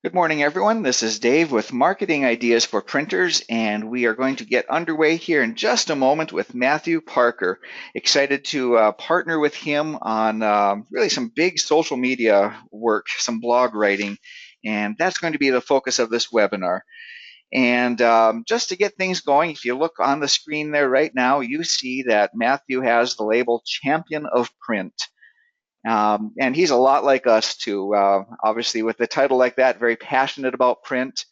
Good morning, everyone. This is Dave with Marketing Ideas for Printers, and we are going to get underway here in just a moment with Matthew Parker. Excited to partner with him on really some big social media work, some blog writing, and that's going to be the focus of this webinar. And just to get things going, if you look on the screen there right now, you see that Matthew has the label Champion of Print. And he's a lot like us too. Obviously, with a title like that, very passionate about print.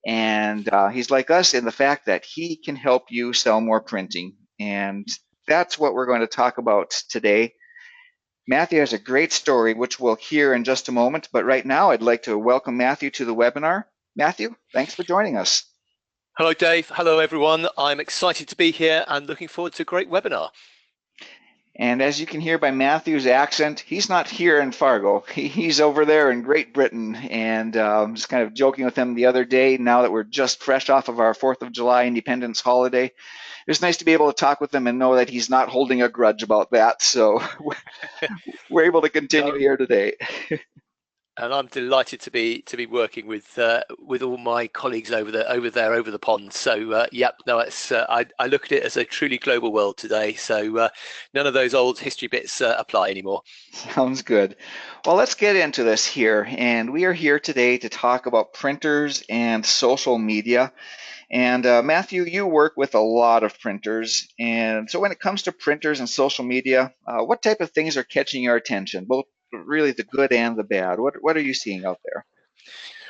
And he's like us in the fact that he can help you sell more printing. And that's what we're going to talk about today. Matthew has a great story, which we'll hear in just a moment. But right now, I'd like to welcome Matthew to the webinar. Matthew, thanks for joining us. Hello, Dave. Hello, everyone. I'm excited to be here and looking forward to a great webinar. And as you can hear by Matthew's accent, he's not here in Fargo. He's over there in Great Britain. And just kind of joking with him the other day, now that we're just fresh off of our 4th of July Independence holiday, it's nice to be able to talk with him and know that he's not holding a grudge about that. So we're able to continue No, here today. and I'm delighted to be working with all my colleagues over the pond. So yep, no, it's I look at it as a truly global world today. So none of those old history bits apply anymore. Sounds good. Well, let's get into this here. And we are here today to talk about printers and social media. And Matthew, you work with a lot of printers. And so when it comes to printers and social media, what type of things are catching your attention, both really the good and the bad? What are you seeing out there?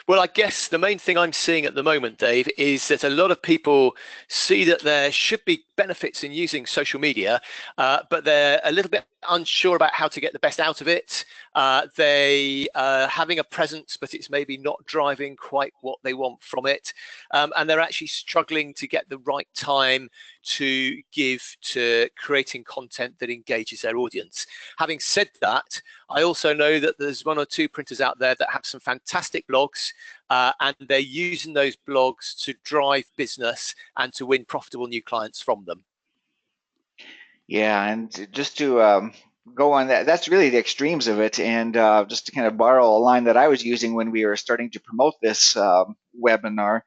Well, I guess the main thing I'm seeing at the moment, Dave, is that a lot of people see that there should be benefits in using social media, but they're a little bit unsure about how to get the best out of it. They are having a presence, but it's maybe not driving quite what they want from it. And they're actually struggling to get the right time to give to creating content that engages their audience. Having said that, I also know that there's one or two printers out there that have some fantastic blogs, and they're using those blogs to drive business and to win profitable new clients from them. Yeah, and just to go on that, that's really the extremes of it. And just to kind of borrow a line that I was using when we were starting to promote this webinar,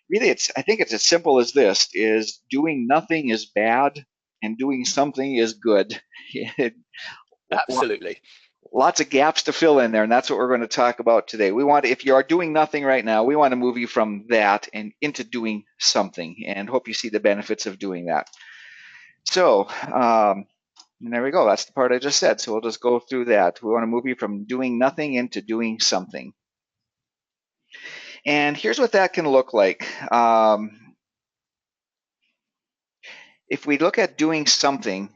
really, I think it's as simple as this: is doing nothing is bad, and doing something is good. Absolutely. Lots of gaps to fill in there, and that's what we're going to talk about today. We want, if you are doing nothing right now, we want to move you from that and into doing something, and hope you see the benefits of doing that. So, and there we go. That's the part I just said. So we'll just go through that. We want to move you from doing nothing into doing something. And here's what that can look like. If we look at doing something,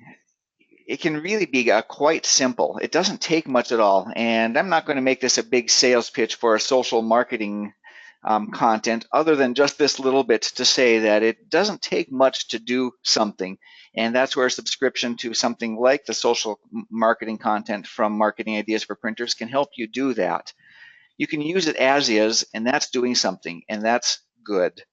it can really be quite simple. It doesn't take much at all. And I'm not going to make this a big sales pitch for a social marketing content other than just this little bit to say that it doesn't take much to do something. And that's where a subscription to something like the social marketing content from Marketing Ideas for Printers can help you do that. You can use it as is, and that's doing something, and that's good.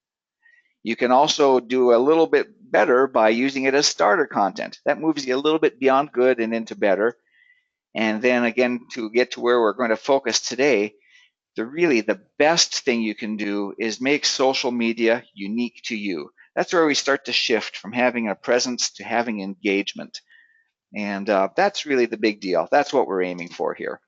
You can also do a little bit better by using it as starter content. That moves you a little bit beyond good and into better. And then again, to get to where we're going to focus today, the best thing you can do is make social media unique to you. That's where we start to shift from having a presence to having engagement. And that's really the big deal. That's what we're aiming for here.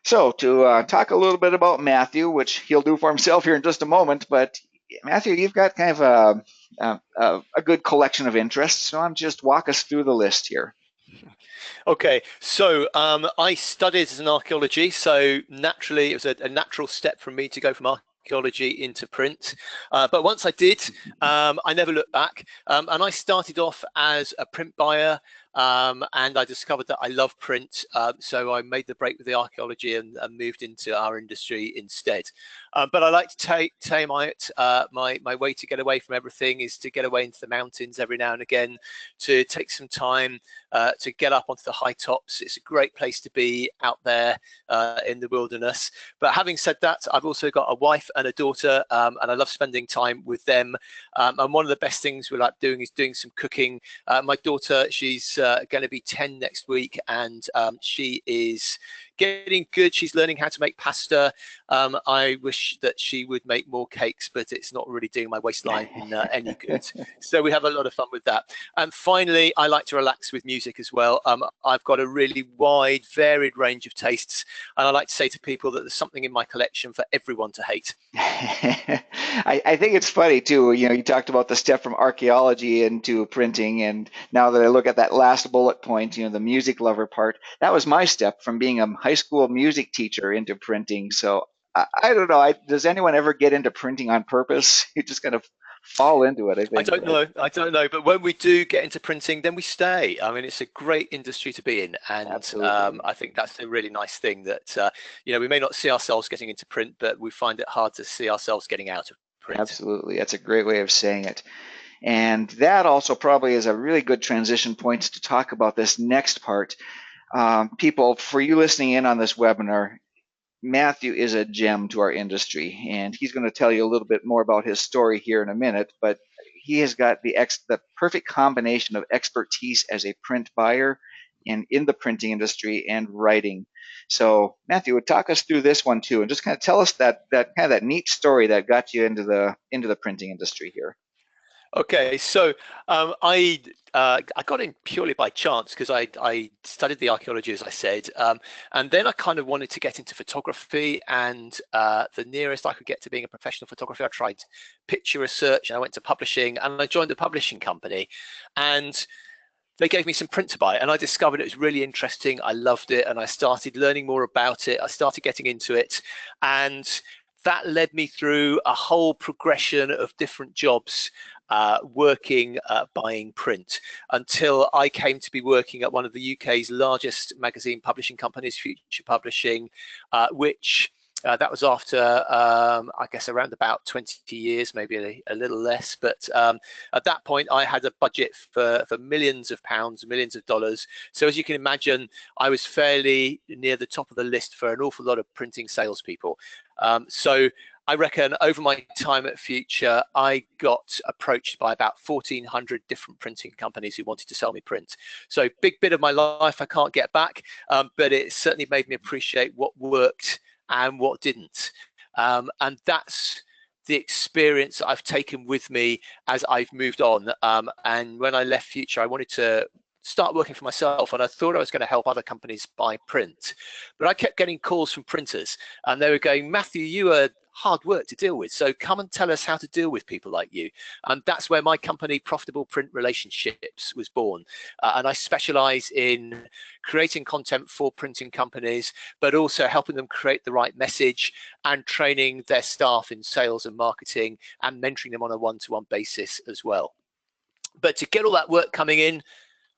So to talk a little bit about Matthew, which he'll do for himself here in just a moment, but Matthew, you've got kind of a good collection of interests, so I'm just walk us through the list here. Okay, so I studied as an archaeology, so naturally it was a natural step for me to go from archaeology into print. But once I did, I never looked back, and I started off as a print buyer. And I discovered that I love print, so I made the break with the archaeology and moved into our industry instead. But I like to time out. My way to get away from everything is to get away into the mountains every now and again, to take some time to get up onto the high tops. It's a great place to be out there in the wilderness. But having said that, I've also got a wife and a daughter, and I love spending time with them. And one of the best things we like doing is doing some cooking. My daughter, she's going to be 10 next week, and she is getting good. She's learning how to make pasta. I wish that she would make more cakes, but it's not really doing my waistline any good. So we have a lot of fun with that. And finally, I like to relax with music as well. I've got a really wide, varied range of tastes, and I like to say to people that there's something in my collection for everyone to hate. I think it's funny too. You talked about the step from archaeology into printing, and now that I look at that last bullet point, the music lover part, that was my step from being a high school music teacher into printing. So I don't know. Does anyone ever get into printing on purpose? You just kind of fall into it, I I think, don't right? know. I don't know. But when we do get into printing, then we stay. I mean, it's a great industry to be in, and Absolutely. I think that's a really nice thing that we may not see ourselves getting into print, but we find it hard to see ourselves getting out of print. Absolutely. That's a great way of saying it. And that also probably is a really good transition point to talk about this next part. People, for you listening in on this webinar, Matthew is a gem to our industry, and he's going to tell you a little bit more about his story here in a minute. But he has got the perfect combination of expertise as a print buyer and in the printing industry and writing. So Matthew would talk us through this one too, and just kind of tell us that kind of that neat story that got you into the printing industry here. Okay, so I got in purely by chance because I studied the archaeology, as I said, and then I kind of wanted to get into photography. And the nearest I could get to being a professional photographer, I tried picture research, and I went to publishing, and I joined a publishing company, and they gave me some print to buy, and I discovered it was really interesting. I loved it, and I started learning more about it. I started getting into it, and that led me through a whole progression of different jobs working buying print until I came to be working at one of the UK's largest magazine publishing companies, Future Publishing, which that was after, I guess, around about 20 years, maybe a little less. But at that point, I had a budget for millions of pounds, millions of dollars. So as you can imagine, I was fairly near the top of the list for an awful lot of printing salespeople. So I reckon over my time at Future, I got approached by about 1,400 different printing companies who wanted to sell me print. So big bit of my life I can't get back, but it certainly made me appreciate what worked and what didn't. And that's the experience I've taken with me as I've moved on. And when I left Future, I wanted to start working for myself, and I thought I was going to help other companies buy print, but I kept getting calls from printers, and they were going, Matthew, you are hard work to deal with, so come and tell us how to deal with people like you. And that's where my company, Profitable Print Relationships, was born. And I specialize in creating content for printing companies, but also helping them create the right message and training their staff in sales and marketing and mentoring them on a one-to-one basis as well. But to get all that work coming in,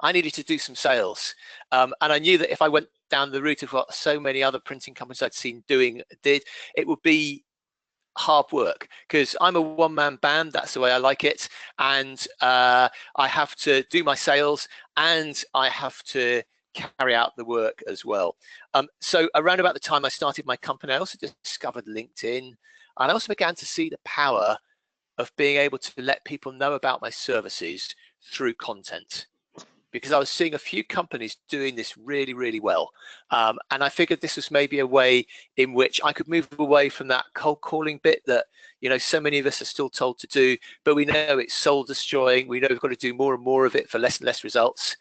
I needed to do some sales. And I knew that if I went down the route of what so many other printing companies I'd seen did, it would be hard work because I'm a one-man band. That's the way I like it. And I have to do my sales and I have to carry out the work as well. So around about the time I started my company, I also discovered LinkedIn, and I also began to see the power of being able to let people know about my services through content, because I was seeing a few companies doing this really, really well. And I figured this was maybe a way in which I could move away from that cold calling bit that, so many of us are still told to do, but we know it's soul destroying. We know we've got to do more and more of it for less and less results.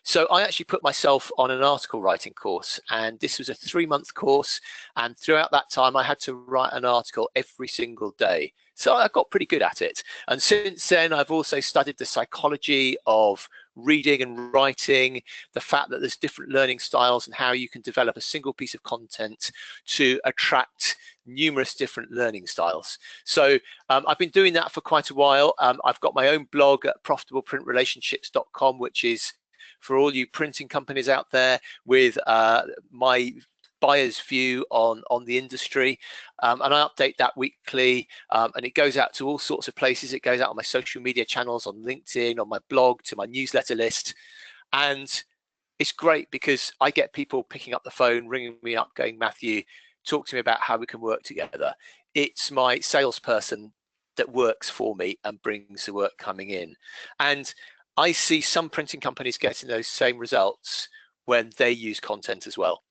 So I actually put myself on an article writing course, and this was a 3-month course. And throughout that time, I had to write an article every single day. So I got pretty good at it. And since then, I've also studied the psychology of reading and writing, the fact that there's different learning styles and how you can develop a single piece of content to attract numerous different learning styles. So I've been doing that for quite a while. I've got my own blog at profitableprintrelationships.com, which is for all you printing companies out there, with my buyer's view on the industry, and I update that weekly, and it goes out to all sorts of places. It goes out on my social media channels, on LinkedIn, on my blog, to my newsletter list. And it's great because I get people picking up the phone, ringing me up, going, Matthew, talk to me about how we can work together. It's my salesperson that works for me and brings the work coming in. And I see some printing companies getting those same results when they use content as well.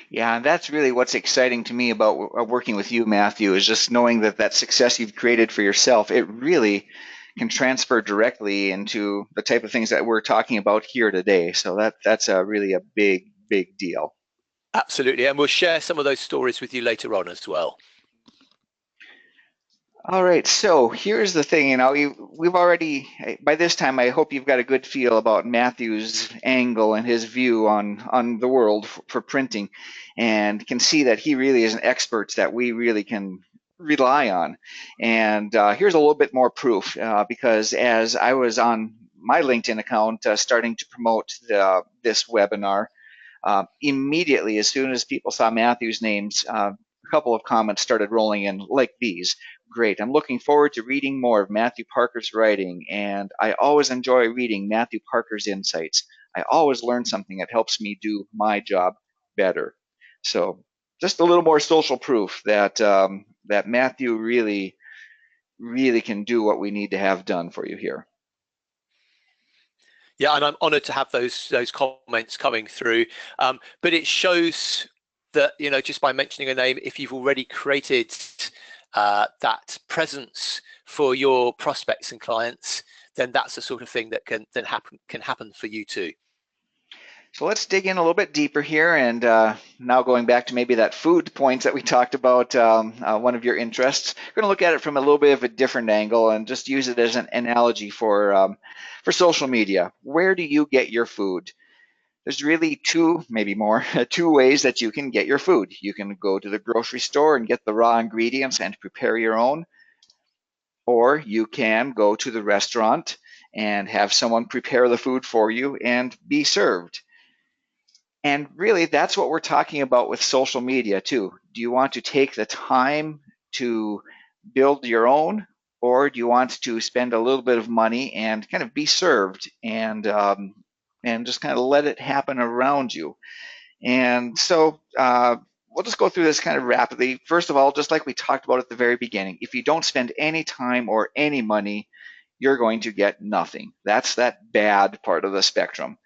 Yeah, and that's really what's exciting to me about working with you, Matthew, is just knowing that that success you've created for yourself, it really can transfer directly into the type of things that we're talking about here today. So that's a really a big, big deal. Absolutely. And we'll share some of those stories with you later on as well. All right, so here's the thing, we've already, by this time, I hope you've got a good feel about Matthew's angle and his view on the world for printing, and can see that he really is an expert that we really can rely on. And here's a little bit more proof, because as I was on my LinkedIn account starting to promote this webinar, immediately, as soon as people saw Matthew's names, a couple of comments started rolling in like these. Great. I'm looking forward to reading more of Matthew Parker's writing, and I always enjoy reading Matthew Parker's insights. I always learn something that helps me do my job better. So, just a little more social proof that that Matthew really, really can do what we need to have done for you here. Yeah, and I'm honoured to have those comments coming through. But it shows that, you know, just by mentioning a name, if you've already created that presence for your prospects and clients, then that's the sort of thing that can happen for you too. So let's dig in a little bit deeper here, and now going back to maybe that food points that we talked about, one of your interests. We're going to look at it from a little bit of a different angle and just use it as an analogy for social media. Where do you get your food? There's really two, maybe more, two ways that you can get your food. You can go to the grocery store and get the raw ingredients and prepare your own, or you can go to the restaurant and have someone prepare the food for you and be served. And really, that's what we're talking about with social media too. Do you want to take the time to build your own, or do you want to spend a little bit of money and kind of be served and just kind of let it happen around you? And so we'll just go through this kind of rapidly. First of all, just like we talked about at the very beginning, if you don't spend any time or any money, you're going to get nothing. That's that bad part of the spectrum.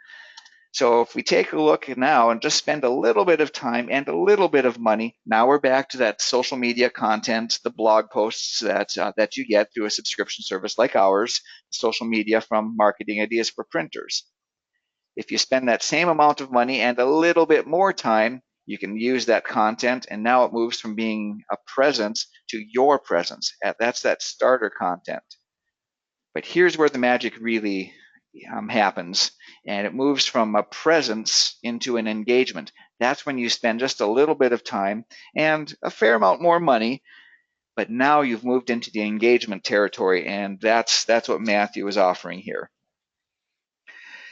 So if we take a look now and just spend a little bit of time and a little bit of money, now we're back to that social media content, the blog posts that you get through a subscription service like ours, social media from Marketing Ideas for Printers. If you spend that same amount of money and a little bit more time, you can use that content, and now it moves from being a presence to your presence. That's that starter content. But here's where the magic really happens, and it moves from a presence into an engagement. That's when you spend just a little bit of time and a fair amount more money, but now you've moved into the engagement territory, and that's what Matthew is offering here.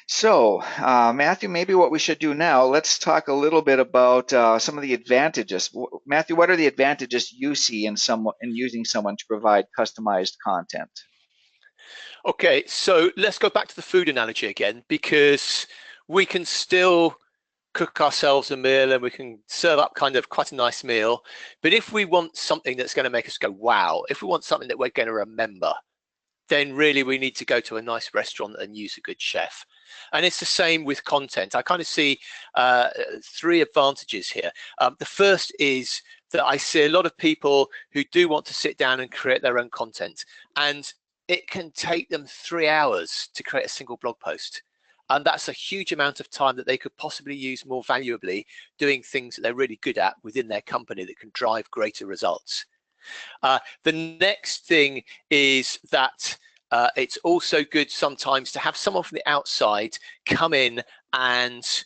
So, Matthew, maybe what we should do now, let's talk a little bit about some of the advantages. Matthew, what are the advantages you see in using someone to provide customized content? Okay, so let's go back to the food analogy again, because we can still cook ourselves a meal and we can serve up kind of quite a nice meal. But if we want something that's going to make us go, wow, if we want something that we're going to remember, then really we need to go to a nice restaurant and use a good chef. And it's the same with content. I kind of see three advantages here. The first is that I see a lot of people who do want to sit down and create their own content, and it can take them 3 hours to create a single blog post. And that's a huge amount of time that they could possibly use more valuably doing things that they're really good at within their company that can drive greater results. The next thing is that it's also good sometimes to have someone from the outside come in and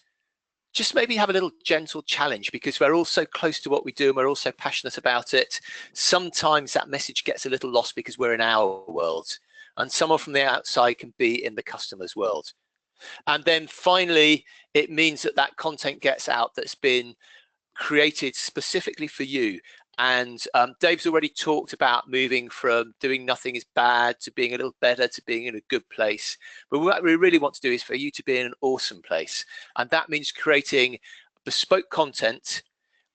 just maybe have a little gentle challenge, because we're all so close to what we do and we're all so passionate about it. Sometimes that message gets a little lost because we're in our world, and someone from the outside can be in the customer's world. And then finally, it means that that content gets out that's been created specifically for you. And Dave's already talked about moving from doing nothing is bad to being a little better to being in a good place. But what we really want to do is for you to be in an awesome place. And that means creating bespoke content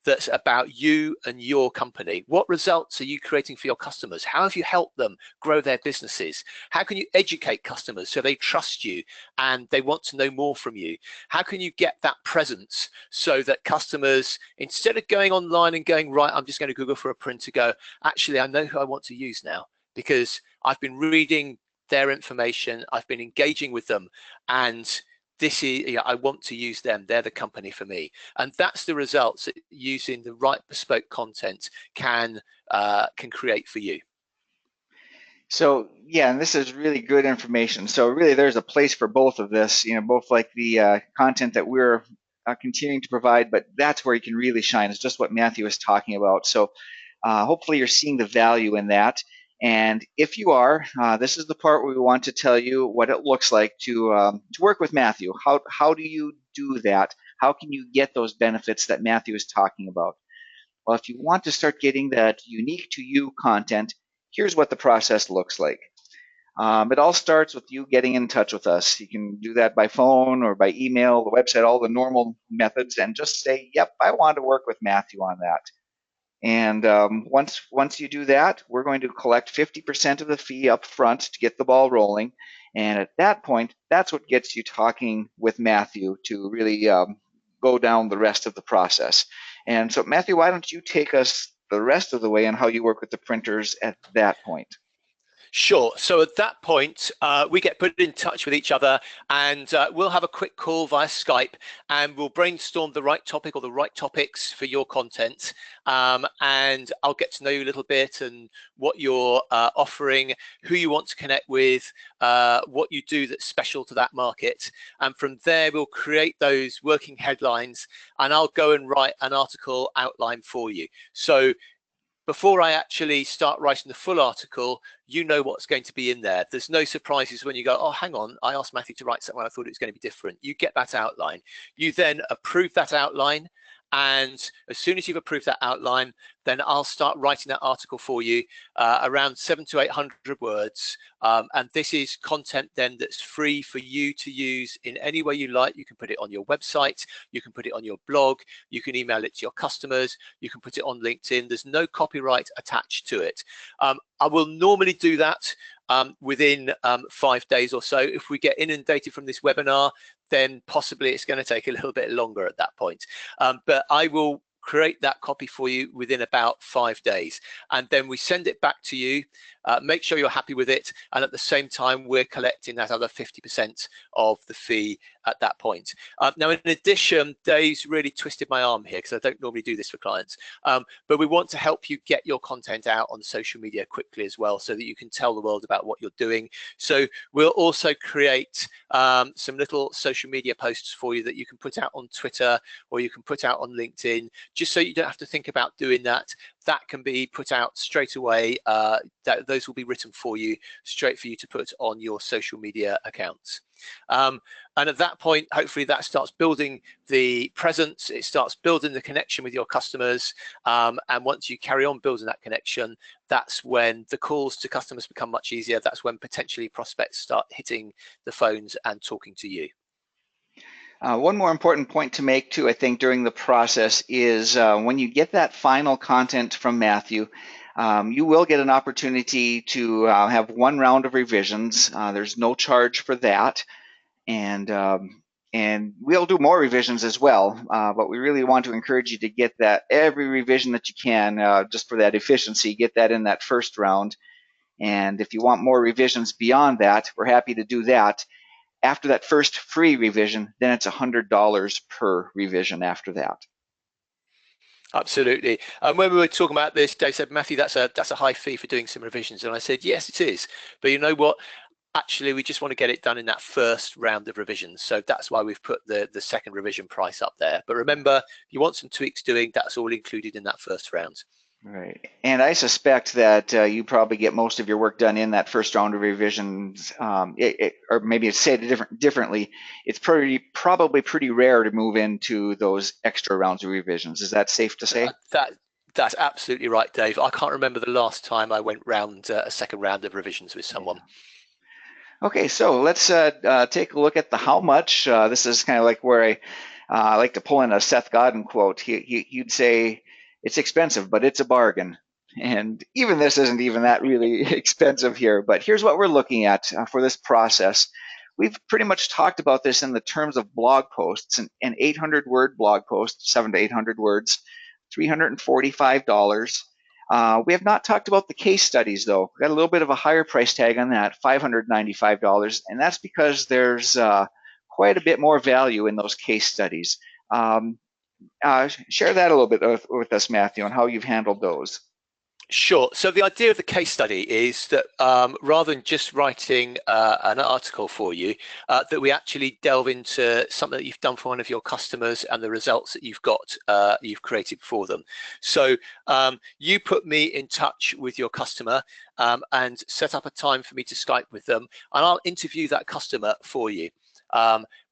that's about you and your company. What results are you creating for your customers? How have you helped them grow their businesses? How can you educate customers so they trust you and they want to know more from you? How can you get that presence so that customers, instead of going online and going, right, I'm just going to Google for a printer, go, actually, I know who I want to use now because I've been reading their information, I've been engaging with them, and this is, I want to use them. They're the company for me. And that's the results that using the right bespoke content can create for you. So yeah, and this is really good information. So really, there's a place for both of this. Both like the content that we're continuing to provide, but that's where you can really shine. It's just what Matthew was talking about. So hopefully, you're seeing the value in that. And if you are, this is the part where we want to tell you what it looks like to work with Matthew. How do you do that? How can you get those benefits that Matthew is talking about? Well, if you want to start getting that unique to you content, here's what the process looks like. It all starts with you getting in touch with us. You can do that by phone or by email, the website, all the normal methods, and just say, yep, I want to work with Matthew on that. And once you do that, we're going to collect 50% of the fee up front to get the ball rolling. And at that point, that's what gets you talking with Matthew to really go down the rest of the process. And so, Matthew, why don't you take us the rest of the way on how you work with the printers at that point? Sure. So at that point, we get put in touch with each other and we'll have a quick call via Skype and we'll brainstorm the right topic or the right topics for your content. And I'll get to know you a little bit and what you're offering, who you want to connect with, what you do that's special to that market. And from there, we'll create those working headlines and I'll go and write an article outline for you. So before I actually start writing the full article, you know what's going to be in there. There's no surprises when you go, oh, hang on, I asked Matthew to write something, I thought it was going to be different. You get that outline. You then approve that outline. And as soon as you've approved that outline, then I'll start writing that article for you, around 700 to 800 words. And this is content then that's free for you to use in any way you like. You can put it on your website, you can put it on your blog, you can email it to your customers, you can put it on LinkedIn. There's no copyright attached to it. I will normally do that within 5 days or so. If we get inundated from this webinar, then possibly it's going to take a little bit longer at that point. But I will create that copy for you within about 5 days. And then we send it back to you, make sure you're happy with it. And at the same time, we're collecting that other 50% of the fee at that point. Now, in addition, Dave's really twisted my arm here because I don't normally do this for clients. But we want to help you get your content out on social media quickly as well so that you can tell the world about what you're doing. So we'll also create some little social media posts for you that you can put out on Twitter or you can put out on LinkedIn, just so you don't have to think about doing that. That can be put out straight away. Those will be written for you, straight for you to put on your social media accounts. And at that point, hopefully that starts building the presence, it starts building the connection with your customers. And once you carry on building that connection, that's when the calls to customers become much easier. That's when potentially prospects start hitting the phones and talking to you. One more important point to make too, I think, during the process is when you get that final content from Matthew, you will get an opportunity to have one round of revisions. There's no charge for that, and we'll do more revisions as well. But we really want to encourage you to get that every revision that you can, just for that efficiency, get that in that first round. And if you want more revisions beyond that, we're happy to do that. After that first free revision, then it's $100 per revision after that. Absolutely. And when we were talking about this, Dave said, Matthew, that's a high fee for doing some revisions. And I said, yes, it is. But you know what? Actually, we just want to get it done in that first round of revisions. So that's why we've put the second revision price up there. But remember, if you want some tweaks doing, that's all included in that first round. Right. And I suspect that you probably get most of your work done in that first round of revisions, or maybe say it differently. It's probably pretty rare to move into those extra rounds of revisions. Is that safe to say? That's absolutely right, Dave. I can't remember the last time I went round a second round of revisions with someone. Okay, so let's take a look at the how much. This is kind of like where I like to pull in a Seth Godin quote. He'd say, "It's expensive, but it's a bargain." And even this isn't even that really expensive here. But here's what we're looking at for this process. We've pretty much talked about this in the terms of blog posts. An 800-word blog post, 700 to 800 words, $345. We have not talked about the case studies, though. We got a little bit of a higher price tag on that, $595, and that's because there's quite a bit more value in those case studies. Share that a little bit with us, Matthew, on how you've handled those. Sure. So the idea of the case study is that rather than just writing an article for you, that we actually delve into something that you've done for one of your customers and the results that you've created for them. So you put me in touch with your customer and set up a time for me to Skype with them, and I'll interview that customer for you.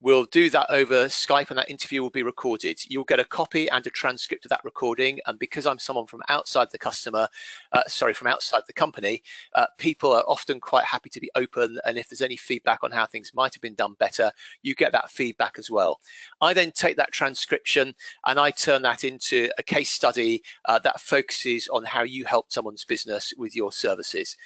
We'll do that over Skype, and that interview will be recorded. You'll get a copy and a transcript of that recording. And because I'm someone from outside the from outside the company, people are often quite happy to be open. And if there's any feedback on how things might have been done better, you get that feedback as well. I then take that transcription and I turn that into a case study that focuses on how you helped someone's business with your services.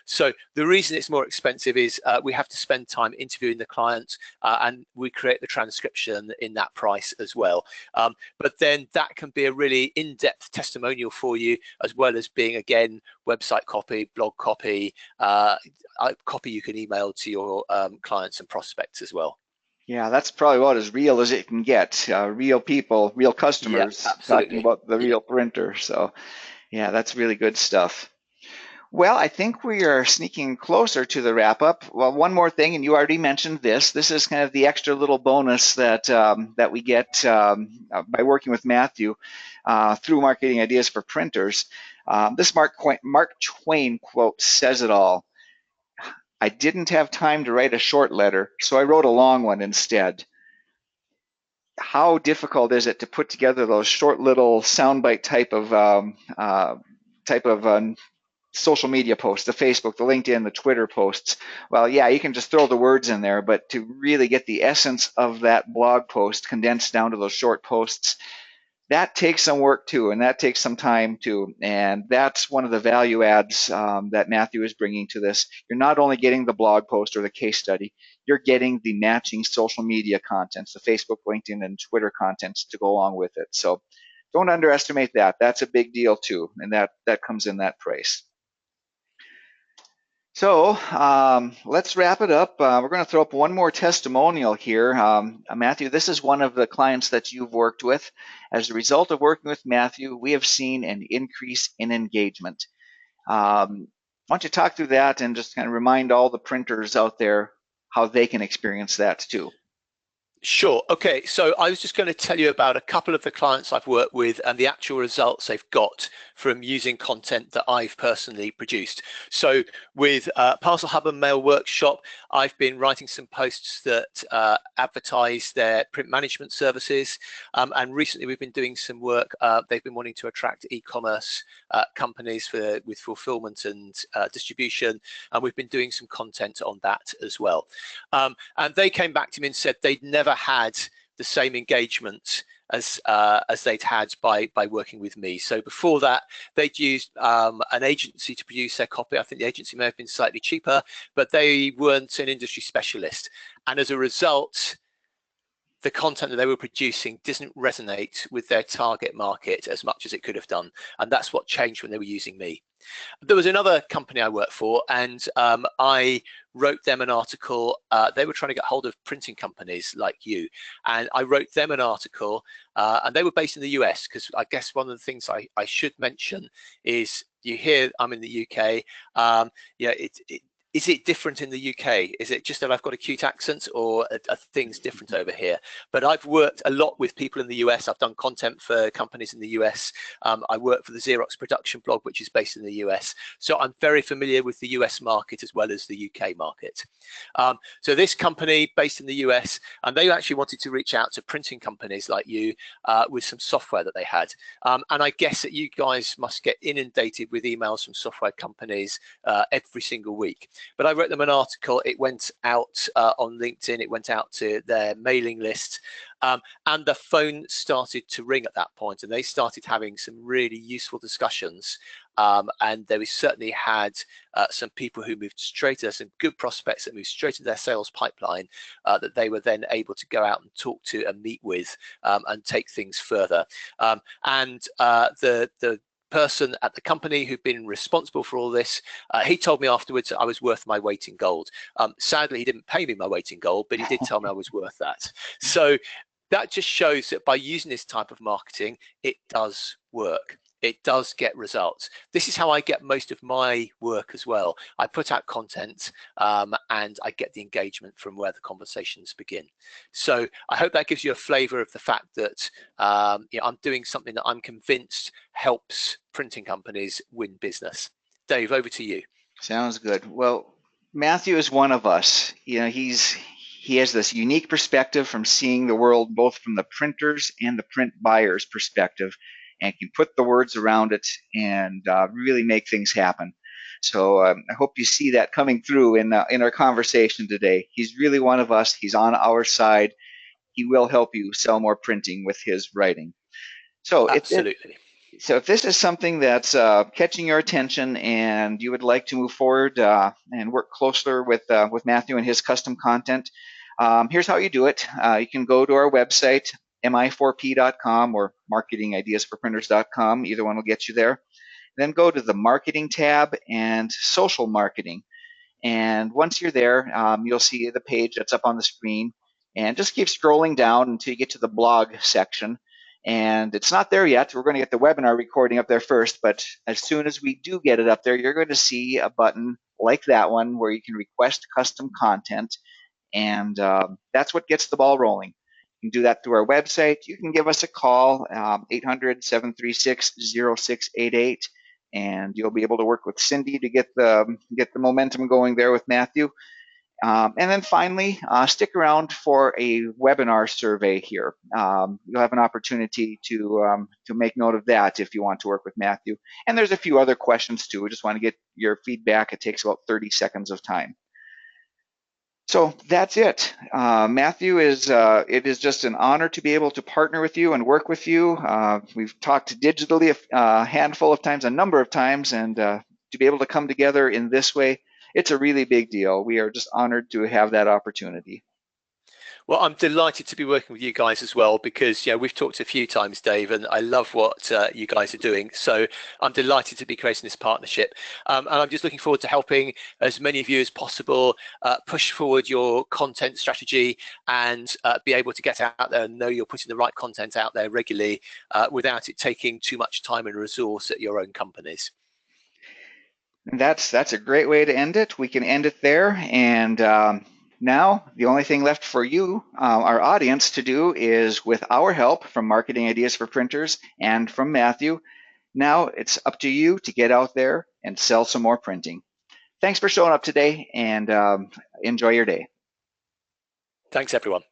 So the reason it's more expensive is we have to spend time interviewing the client, and we create the transcription in that price as well. But then that can be a really in-depth testimonial for you, as well as being, again, website copy, blog copy, copy you can email to your clients and prospects as well. Yeah, that's probably about as real as it can get. Real people, real Yeah, customers talking absolutely. about the Yeah. real printer. So, yeah, that's really good stuff. Well, I think we are sneaking closer to the wrap up. Well, one more thing, and you already mentioned this. This is kind of the extra little bonus that we get by working with Matthew through Marketing Ideas for Printers. This Mark Twain quote says it all. I didn't have time to write a short letter, so I wrote a long one instead. How difficult is it to put together those short little soundbite type of social media posts, the Facebook, the LinkedIn, the Twitter posts? Well, yeah, you can just throw the words in there, but to really get the essence of that blog post condensed down to those short posts, that takes some work too, and that takes some time too. And that's one of the value adds that Matthew is bringing to this. You're not only getting the blog post or the case study, you're getting the matching social media contents, the Facebook, LinkedIn, and Twitter contents to go along with it. So don't underestimate that. That's a big deal too, and that comes in that price. So let's wrap it up. We're going to throw up one more testimonial here. Matthew, this is one of the clients that you've worked with. As a result of working with Matthew, we have seen an increase in engagement. Why don't you talk through that and just kind of remind all the printers out there how they can experience that too? Sure. Okay. So I was just going to tell you about a couple of the clients I've worked with and the actual results they've got from using content that I've personally produced. So with Parcel Hub and Mail Workshop, I've been writing some posts that advertise their print management services. And recently we've been doing some work. They've been wanting to attract e-commerce companies with fulfillment and distribution. And we've been doing some content on that as well. And they came back to me and said they'd never had the same engagement as they'd had by working with me. So before that, they'd used an agency to produce their copy. I think the agency may have been slightly cheaper, but they weren't an industry specialist. And as a result, the content that they were producing didn't resonate with their target market as much as it could have done. And that's what changed when they were using me. There was another company I worked for, and I wrote them an article. They were trying to get hold of printing companies like you, and I wrote them an article, and they were based in the US, because I guess one of the things I should mention is, you hear I'm in the UK. Yeah, is it different in the UK? Is it just that I've got a cute accent, or are things different over here? But I've worked a lot with people in the US. I've done content for companies in the US. I work for the Xerox production blog, which is based in the US. So I'm very familiar with the US market as well as the UK market. So this company based in the US, and they actually wanted to reach out to printing companies like you with some software that they had. And I guess that you guys must get inundated with emails from software companies every single week. But I wrote them an article. It went out on LinkedIn. It went out to their mailing list. And the phone started to ring at that point, and they started having some really useful discussions. And we certainly had some people who moved straight to some good prospects that moved straight to their sales pipeline that they were then able to go out and talk to and meet with and take things further. And the person at the company who'd been responsible for all this, he told me afterwards that I was worth my weight in gold. Sadly, he didn't pay me my weight in gold, but he did tell me I was worth that. So that just shows that by using this type of marketing, it does work. It does get results. This is how I get most of my work as well. I put out content and I get the engagement from where the conversations begin. So I hope that gives you a flavor of the fact that I'm doing something that I'm convinced helps printing companies win business. Dave, over to you. Sounds good. Well, Matthew is one of us. He has this unique perspective from seeing the world both from the printers and the print buyers' perspective, and can put the words around it and really make things happen. So I hope you see that coming through in our conversation today. He's really one of us. He's on our side. He will help you sell more printing with his writing. So Absolutely. if this is something that's catching your attention and you would like to move forward and work closer with Matthew and his custom content, here's how you do it. You can go to our website, mi4p.com or marketingideasforprinters.com. Either one will get you there. Then go to the marketing tab and social marketing. And once you're there, you'll see the page that's up on the screen. And just keep scrolling down until you get to the blog section. And it's not there yet. We're going to get the webinar recording up there first. But as soon as we do get it up there, you're going to see a button like that one where you can request custom content. And that's what gets the ball rolling. You can do that through our website. You can give us a call, 800-736-0688, and you'll be able to work with Cindy to get the momentum going there with Matthew. And then finally, stick around for a webinar survey here. You'll have an opportunity to make note of that if you want to work with Matthew. And there's a few other questions too. We just want to get your feedback. It takes about 30 seconds of time. So that's it. Matthew, it is just an honor to be able to partner with you and work with you. We've talked digitally a handful of times, a number of times, and to be able to come together in this way, it's a really big deal. We are just honored to have that opportunity. Well, I'm delighted to be working with you guys as well because we've talked a few times, Dave, and I love what you guys are doing. So I'm delighted to be creating this partnership, and I'm just looking forward to helping as many of you as possible push forward your content strategy and be able to get out there and know you're putting the right content out there regularly without it taking too much time and resource at your own companies. And that's a great way to end it. We can end it there, and now, the only thing left for you, our audience, to do is, with our help from Marketing Ideas for Printers and from Matthew, now it's up to you to get out there and sell some more printing. Thanks for showing up today, and enjoy your day. Thanks, everyone.